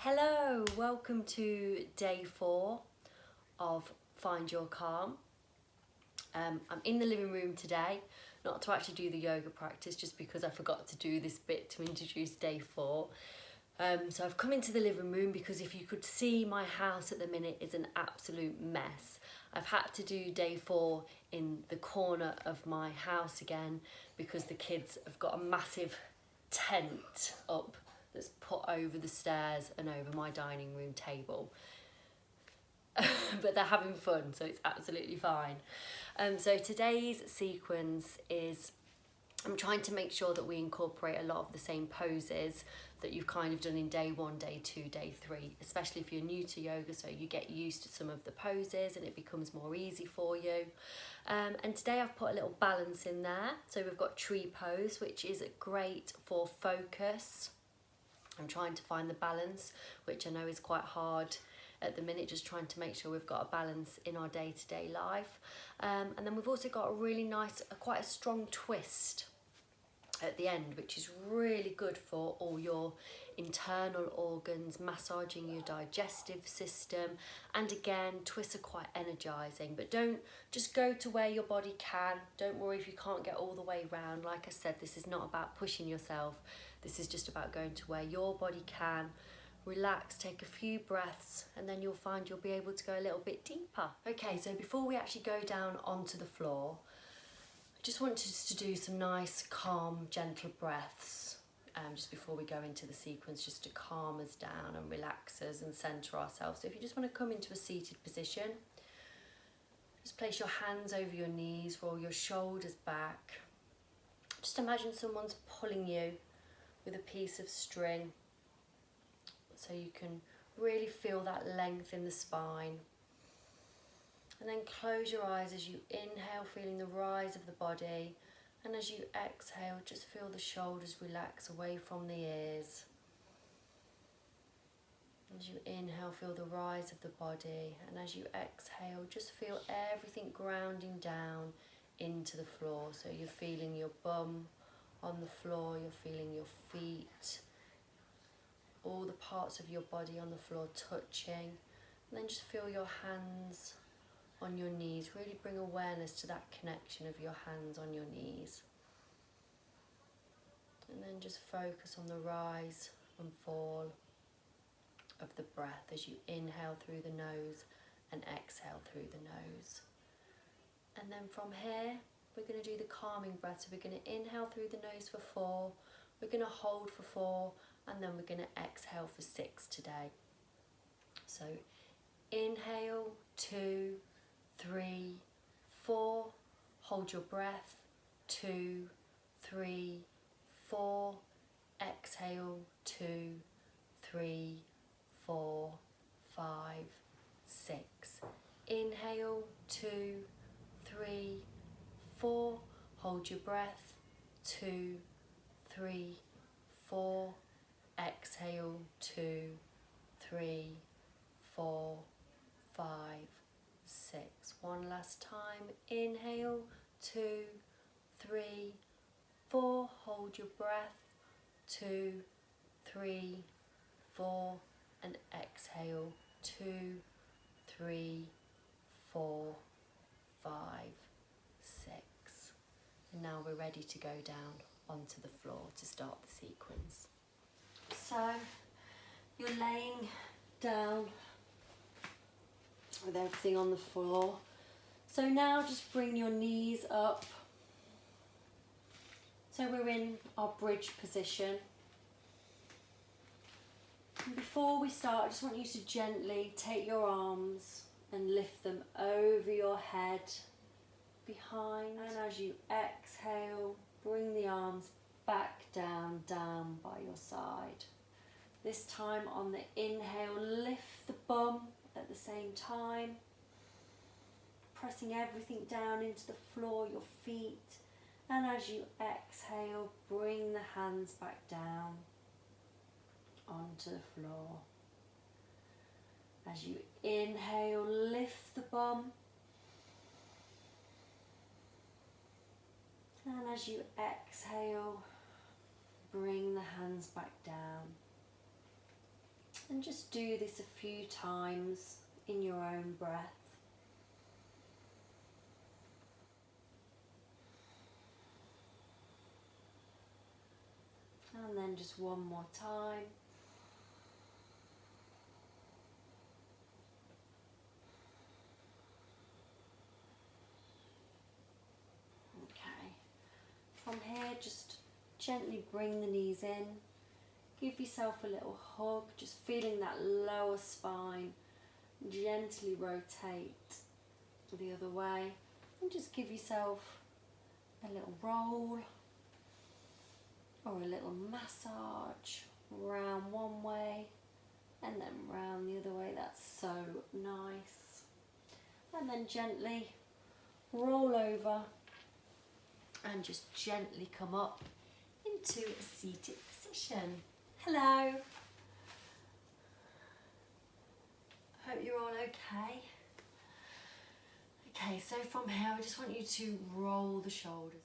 Hello, welcome to day 4 of Find Your Calm. I'm in the living room today, not to actually do the yoga practice, just because I forgot to do this bit to introduce day 4. So I've come into the living room because if you could see, my house at the minute is an absolute mess. I've had to do day 4 in the corner of my house again because the kids have got a massive tent up that's put over the stairs and over my dining room table. But they're having fun, so it's absolutely fine. So today's sequence is, I'm trying to make sure that we incorporate a lot of the same poses that you've kind of done in day 1, day 2, day 3, especially if you're new to yoga, so you get used to some of the poses and it becomes more easy for you. And today I've put a little balance in there. So we've got tree pose, which is great for focus. I'm trying to find the balance, which I know is quite hard at the minute, just trying to make sure we've got a balance in our day-to-day life. And then we've also got a really nice, quite a strong twist at the end, which is really good for all your internal organs, massaging your digestive system. And again, twists are quite energizing, but don't just go to where your body can. Don't worry if you can't get all the way round. Like I said, this is not about pushing yourself. This is just about going to where your body can. Relax, take a few breaths, and then you'll find you'll be able to go a little bit deeper. Okay, so before we actually go down onto the floor, I just want us to do some nice, calm, gentle breaths just before we go into the sequence, just to calm us down and relax us and center ourselves. So if you just want to come into a seated position, just place your hands over your knees, roll your shoulders back. Just imagine someone's pulling you with a piece of string, so you can really feel that length in the spine. And then close your eyes as you inhale, feeling the rise of the body, and as you exhale, just feel the shoulders relax away from the ears. As you inhale, feel the rise of the body, and as you exhale, just feel everything grounding down into the floor. So you're feeling your bum on the floor, you're feeling your feet, all the parts of your body on the floor touching, and then just feel your hands on your knees. Really bring awareness to that connection of your hands on your knees. And then just focus on the rise and fall of the breath as you inhale through the nose and exhale through the nose. And then from here, we're going to do the calming breath. So we're going to inhale through the nose for 4, we're going to hold for 4, and then we're going to exhale for 6 today. So inhale, 2, 3, 4, hold your breath, 2, 3, 4, exhale, 2, 3, 4, 5, 6. Inhale, 2, 3, 4, hold your breath, 2, 3, 4, exhale, 2, 3, 4, 5, 6. One last time. Inhale, 2, 3, 4, hold your breath, 2, 3, 4, and exhale, 2, 3, 4, 5, 6. And now we're ready to go down onto the floor to start the sequence. So you're laying down with everything on the floor. So now just bring your knees up. So we're in our bridge position. And before we start, I just want you to gently take your arms and lift them over your head, behind, and as you exhale, bring the arms back down by your side. This time on the inhale, lift the bum at the same time, pressing everything down into the floor, your feet, and as you exhale, bring the hands back down onto the floor. As you inhale, lift the bum, and as you exhale, bring the hands back down. And just do this a few times in your own breath. And then just one more time. Okay. From here, just gently bring the knees in. Give yourself a little hug, just feeling that lower spine. Gently rotate the other way. And just give yourself a little roll or a little massage. Round one way and then round the other way. That's so nice. And then gently roll over and just gently come up into a seated position. Hello. Hope you're all okay. Okay, so from here I just want you to roll the shoulders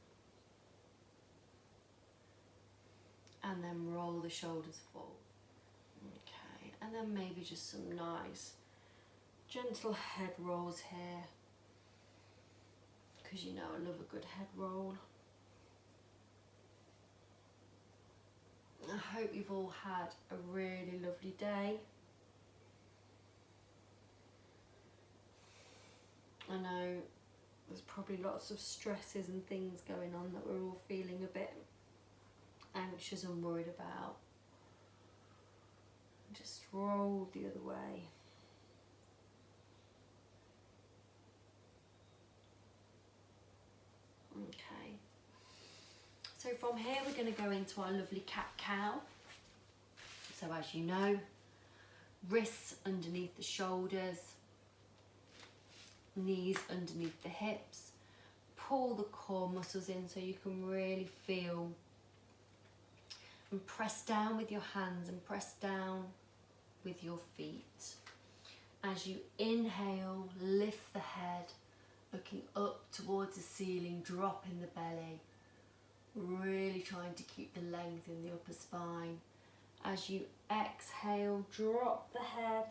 and then roll the shoulders forward. Okay, and then maybe just some nice gentle head rolls here, because you know I love a good head roll. I hope you've all had a really lovely day. I know there's probably lots of stresses and things going on that we're all feeling a bit anxious and worried about. Just roll the other way. Okay. So from here we're going to go into our lovely cat-cow. So as you know, wrists underneath the shoulders, knees underneath the hips. Pull the core muscles in so you can really feel, and press down with your hands and press down with your feet. As you inhale, lift the head, looking up towards the ceiling, dropping the belly, really trying to keep the length in the upper spine. As you exhale, drop the head.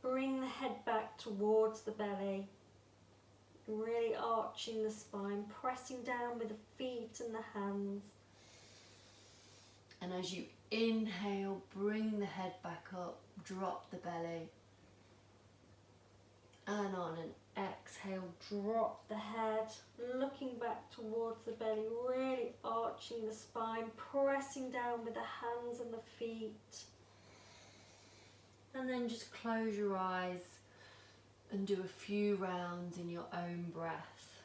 Bring the head back towards the belly, really arching the spine, pressing down with the feet and the hands. And as you inhale, bring the head back up, drop the belly. And on an exhale, drop the head, looking back towards the belly, really arching the spine, pressing down with the hands and the feet. And then just close your eyes and do a few rounds in your own breath.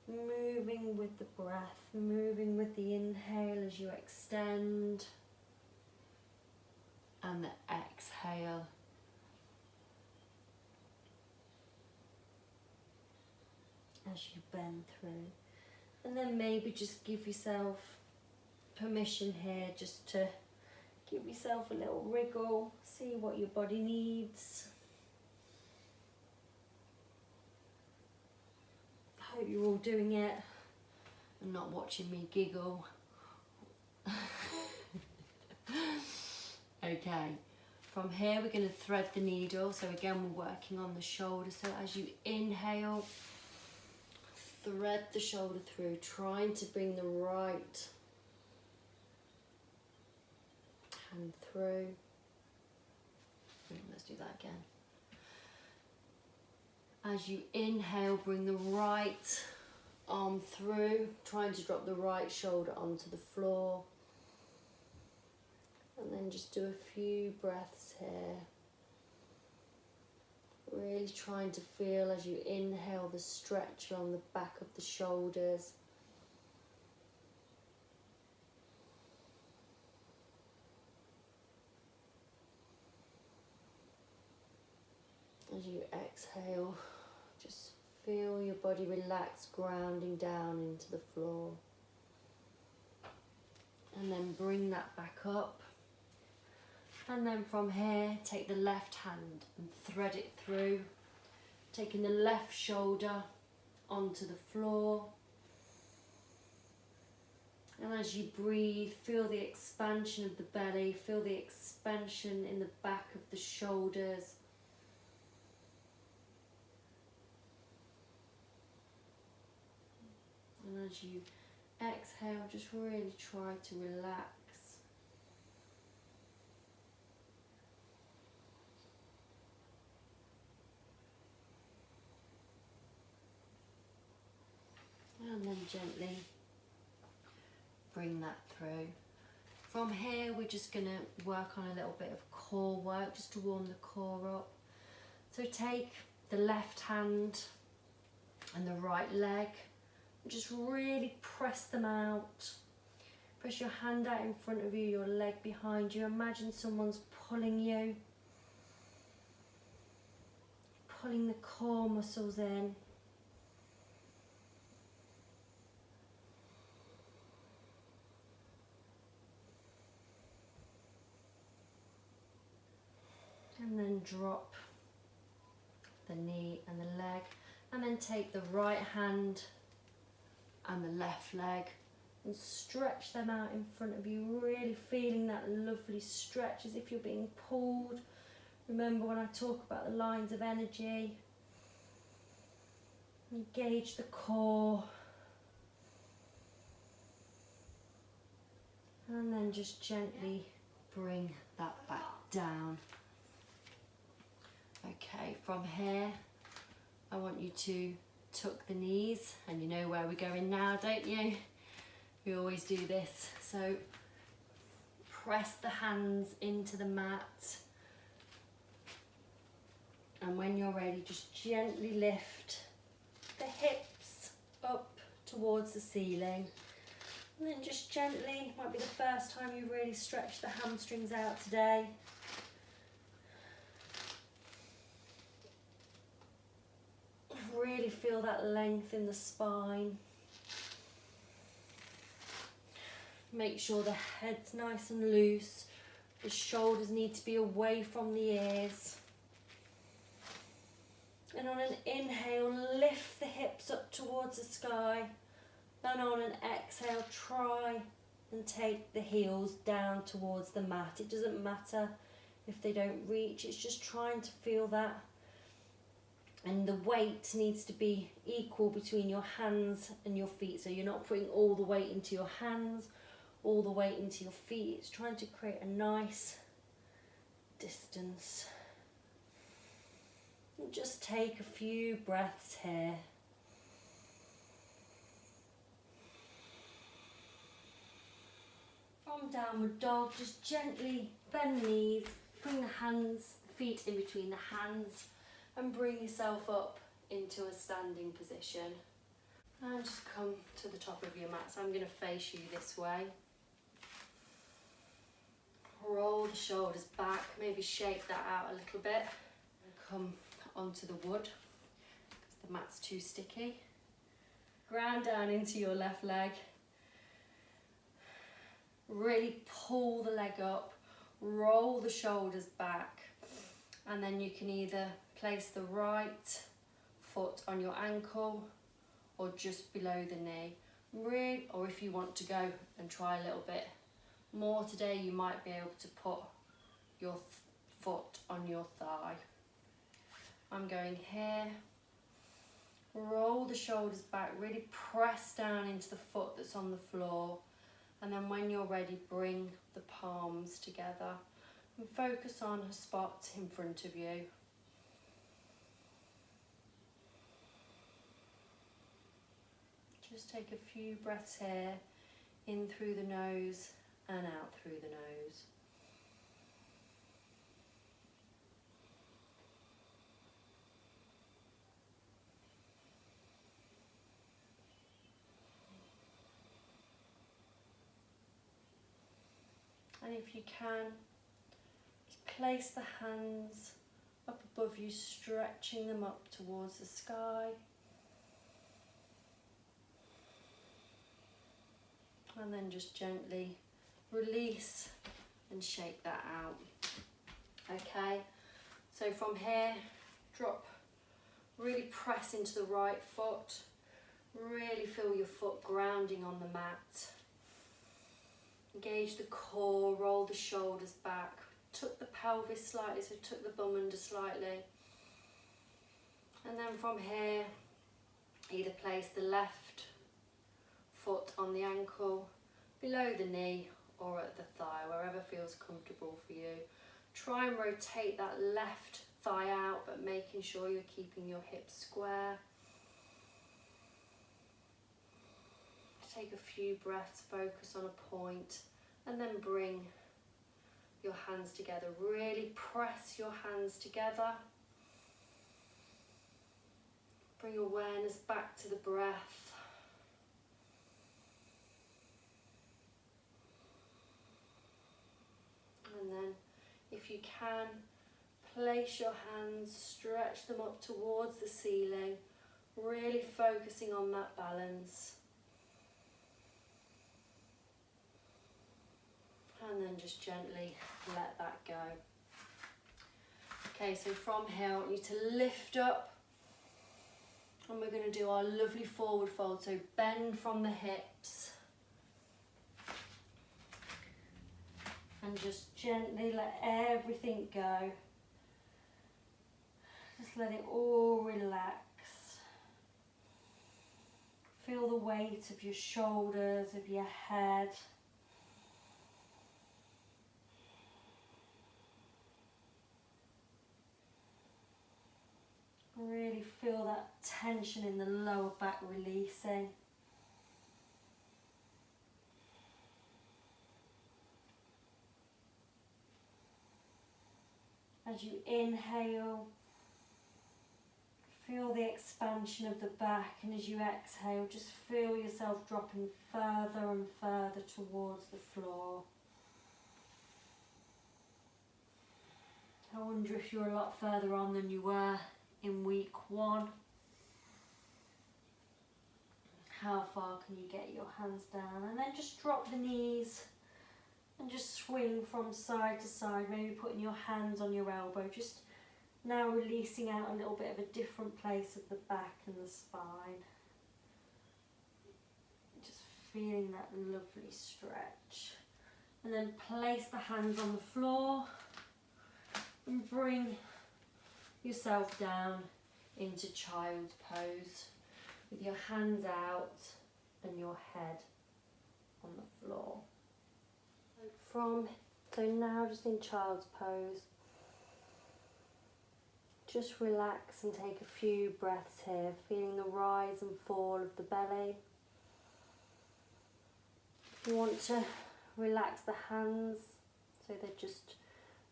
Moving with the breath, moving with the inhale as you extend, and the exhale. As you bend through. And then maybe just give yourself permission here just to give yourself a little wriggle, see what your body needs. I hope you're all doing it and not watching me giggle. Okay, from here we're going to thread the needle. So again, we're working on the shoulder. So as you inhale, thread the shoulder through, trying to bring the right hand through. Let's do that again. As you inhale, bring the right arm through, trying to drop the right shoulder onto the floor. And then just do a few breaths here. Really trying to feel as you inhale the stretch along the back of the shoulders. As you exhale, just feel your body relax, grounding down into the floor. And then bring that back up. And then from here, take the left hand and thread it through, taking the left shoulder onto the floor. And as you breathe, feel the expansion of the belly, feel the expansion in the back of the shoulders. And as you exhale, just really try to relax. And then gently bring that through. From here, we're just going to work on a little bit of core work, just to warm the core up. So take the left hand and the right leg, and just really press them out. Press your hand out in front of you, your leg behind you. Imagine someone's pulling you, pulling the core muscles in. And then drop the knee and the leg, and then take the right hand and the left leg and stretch them out in front of you, really feeling that lovely stretch as if you're being pulled. Remember when I talk about the lines of energy, engage the core, and then just gently bring that back down. Okay, from here, I want you to tuck the knees, and you know where we're going now, don't you? We always do this. So press the hands into the mat, and when you're ready, just gently lift the hips up towards the ceiling. And then just gently, might be the first time you've really stretched the hamstrings out today. Really feel that length in the spine. Make sure the head's nice and loose. The shoulders need to be away from the ears. And on an inhale, lift the hips up towards the sky. And on an exhale, try and take the heels down towards the mat. It doesn't matter if they don't reach, it's just trying to feel that. And the weight needs to be equal between your hands and your feet. So you're not putting all the weight into your hands, all the weight into your feet. It's trying to create a nice distance. And just take a few breaths here. From downward dog, just gently bend the knees, bring the hands, feet in between the hands, and bring yourself up into a standing position. And just come to the top of your mat. So I'm going to face you this way. Roll the shoulders back, maybe shake that out a little bit. And come onto the wood, because the mat's too sticky. Ground down into your left leg. Really pull the leg up, roll the shoulders back, and then you can either place the right foot on your ankle or just below the knee. Really, or if you want to go and try a little bit more today, you might be able to put your foot on your thigh. I'm going here. Roll the shoulders back, really press down into the foot that's on the floor. And then when you're ready, bring the palms together and focus on a spot in front of you. Just take a few breaths here, in through the nose and out through the nose. And if you can, just place the hands up above you, stretching them up towards the sky. And then just gently release and shake that out. Okay, so from here, drop, really press into the right foot. Really feel your foot grounding on the mat. Engage the core, roll the shoulders back. Tuck the pelvis slightly, so tuck the bum under slightly. And then from here, either place the left foot on the ankle, below the knee, or at the thigh, wherever feels comfortable for you. Try and rotate that left thigh out, but making sure you're keeping your hips square. Take a few breaths, focus on a point, and then bring your hands together. Really press your hands together. Bring awareness back to the breath. And then, if you can, place your hands, stretch them up towards the ceiling, really focusing on that balance. And then just gently let that go. Okay, so from here I want you to lift up, and we're going to do our lovely forward fold. So bend from the hips and just gently let everything go. Just let it all relax. Feel the weight of your shoulders, of your head. Really feel that tension in the lower back releasing. As you inhale, feel the expansion of the back, and as you exhale, just feel yourself dropping further and further towards the floor. I wonder if you're a lot further on than you were in week 1. How far can you get your hands down? And then just drop the knees and just swing from side to side, maybe putting your hands on your elbow, just now releasing out a little bit of a different place of the back and the spine. Just feeling that lovely stretch. And then place the hands on the floor and bring yourself down into child's pose with your hands out and your head on the floor. So now just in child's pose, just relax and take a few breaths here, feeling the rise and fall of the belly. If you want to relax the hands so they're just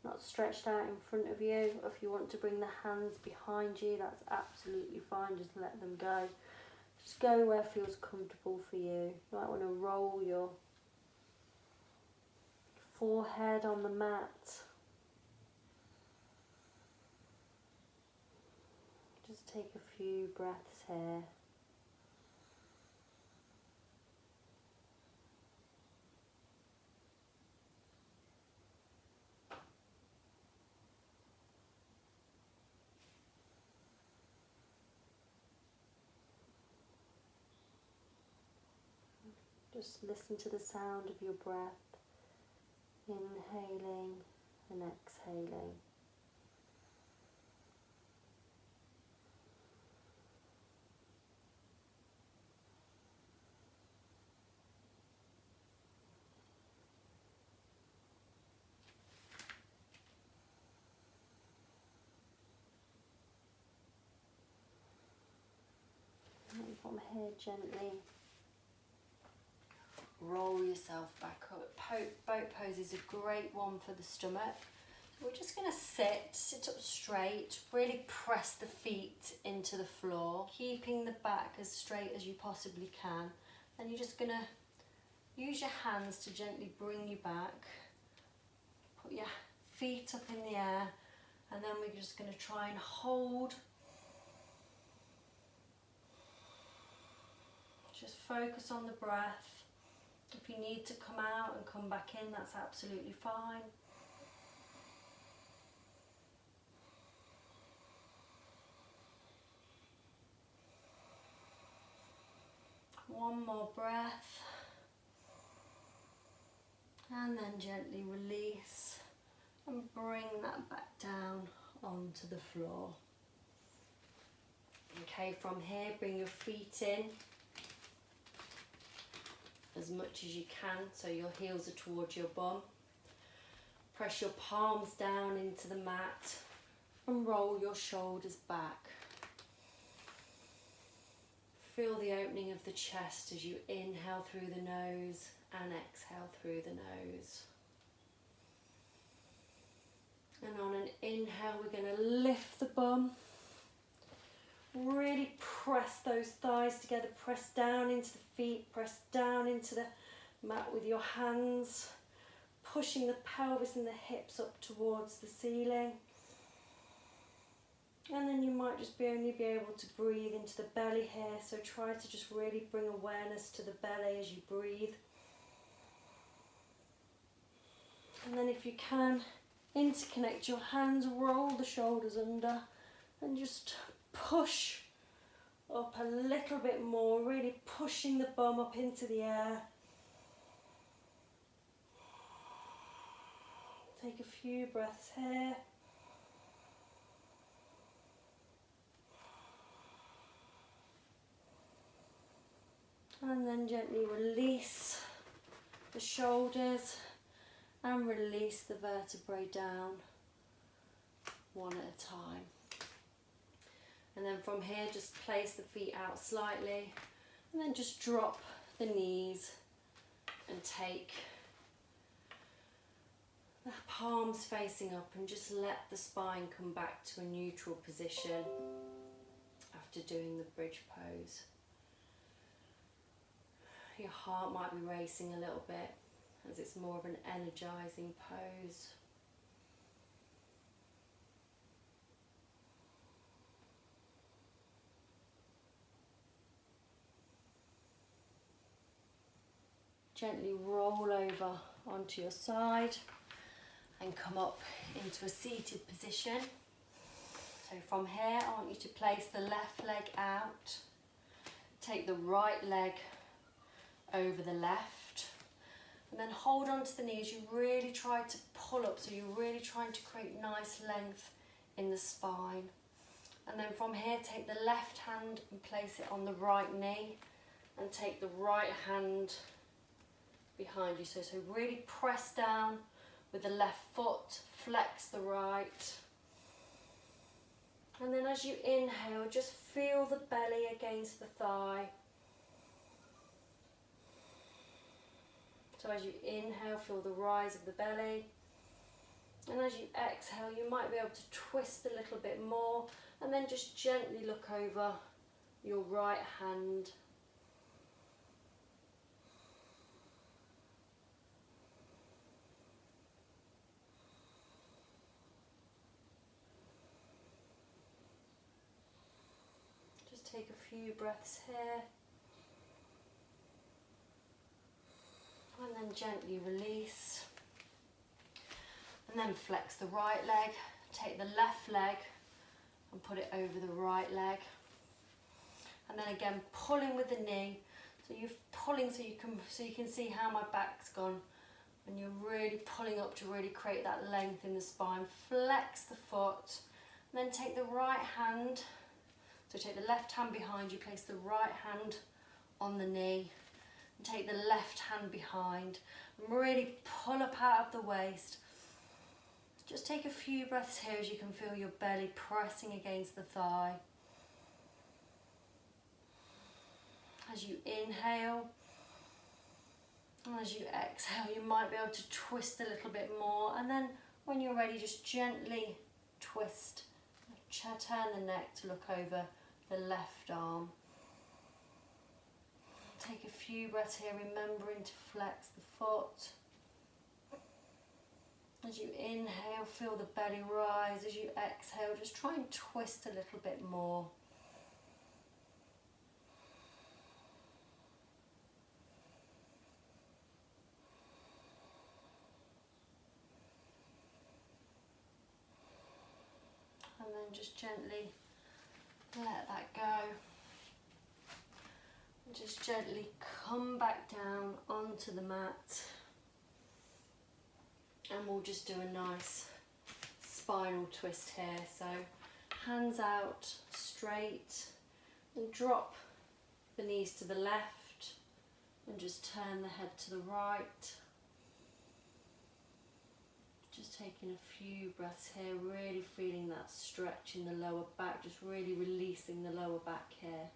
not stretched out in front of you. If you want to bring the hands behind you, that's absolutely fine, just let them go. Just go where it feels comfortable for you. You might want to roll your forehead on the mat. Just take a few breaths here. Just listen to the sound of your breath, inhaling and exhaling. And from here, gently roll yourself back up. Boat pose is a great one for the stomach. So we're just going to sit up straight, really press the feet into the floor, keeping the back as straight as you possibly can. And you're just going to use your hands to gently bring you back. Put your feet up in the air, and then we're just going to try and hold. Just focus on the breath. If you need to come out and come back in, that's absolutely fine. One more breath. And then gently release and bring that back down onto the floor. Okay, from here, bring your feet in as much as you can so your heels are towards your bum. Press your palms down into the mat and roll your shoulders back. Feel the opening of the chest as you inhale through the nose and exhale through the nose. And on an inhale, we're going to lift the bum. Really press those thighs together, press down into the feet, press down into the mat with your hands, pushing the pelvis and the hips up towards the ceiling. And then you might just only be able to breathe into the belly here, so try to just really bring awareness to the belly as you breathe. And then if you can, interconnect your hands, roll the shoulders under and just push up a little bit more, really pushing the bum up into the air. Take a few breaths here. And then gently release the shoulders and release the vertebrae down one at a time. And then from here, just place the feet out slightly and then just drop the knees and take the palms facing up and just let the spine come back to a neutral position after doing the bridge pose. Your heart might be racing a little bit as it's more of an energizing pose. Gently roll over onto your side and come up into a seated position. So from here, I want you to place the left leg out. Take the right leg over the left. And then hold on to the knees. You really try to pull up, so you're really trying to create nice length in the spine. And then from here, take the left hand and place it on the right knee. And take the right hand behind you. So really press down with the left foot, flex the right. And then as you inhale, just feel the belly against the thigh. So as you inhale, feel the rise of the belly. And as you exhale, you might be able to twist a little bit more and then just gently look over your right hand. Just take a few breaths here. And then gently release. And then flex the right leg. Take the left leg and put it over the right leg. And then again, pulling with the knee. So you're pulling so you can see how my back's gone. And you're really pulling up to really create that length in the spine. Flex the foot. And then take the right hand. So take the left hand behind you. Place the right hand on the knee. And take the left hand behind and really pull up out of the waist. Just take a few breaths here as you can feel your belly pressing against the thigh. As you inhale and as you exhale, you might be able to twist a little bit more, and then when you're ready, just gently twist. Turn the neck to look over the left arm. Take a few breaths here, remembering to flex the foot. As you inhale, feel the belly rise. As you exhale, just try and twist a little bit more. And then just gently let that go. Just gently come back down onto the mat. And we'll just do a nice spinal twist here. So hands out straight and drop the knees to the left and just turn the head to the right. Just taking a few breaths here, really feeling that stretch in the lower back, just really releasing the lower back here.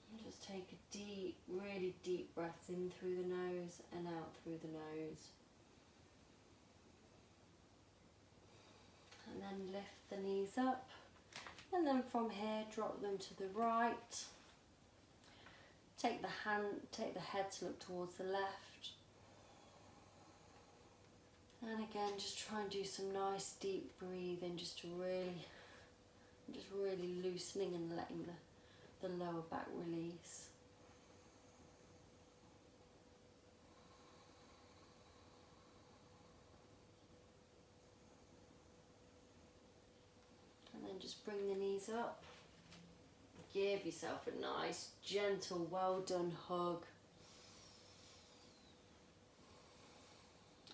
And just take a deep, really deep breath in through the nose and out through the nose. And then lift the knees up, and then from here drop them to the right. Take the head to look towards the left. And again, just try and do some nice deep breathing, just really loosening and letting the lower back release. And then just bring the knees up. Give yourself a nice, gentle, well done hug.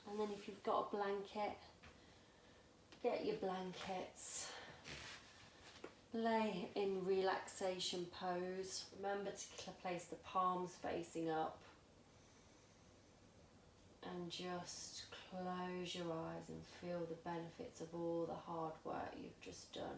And then if you've got a blanket, get your blankets. Lay in relaxation pose. Remember to place the palms facing up. And just close your eyes and feel the benefits of all the hard work you've just done.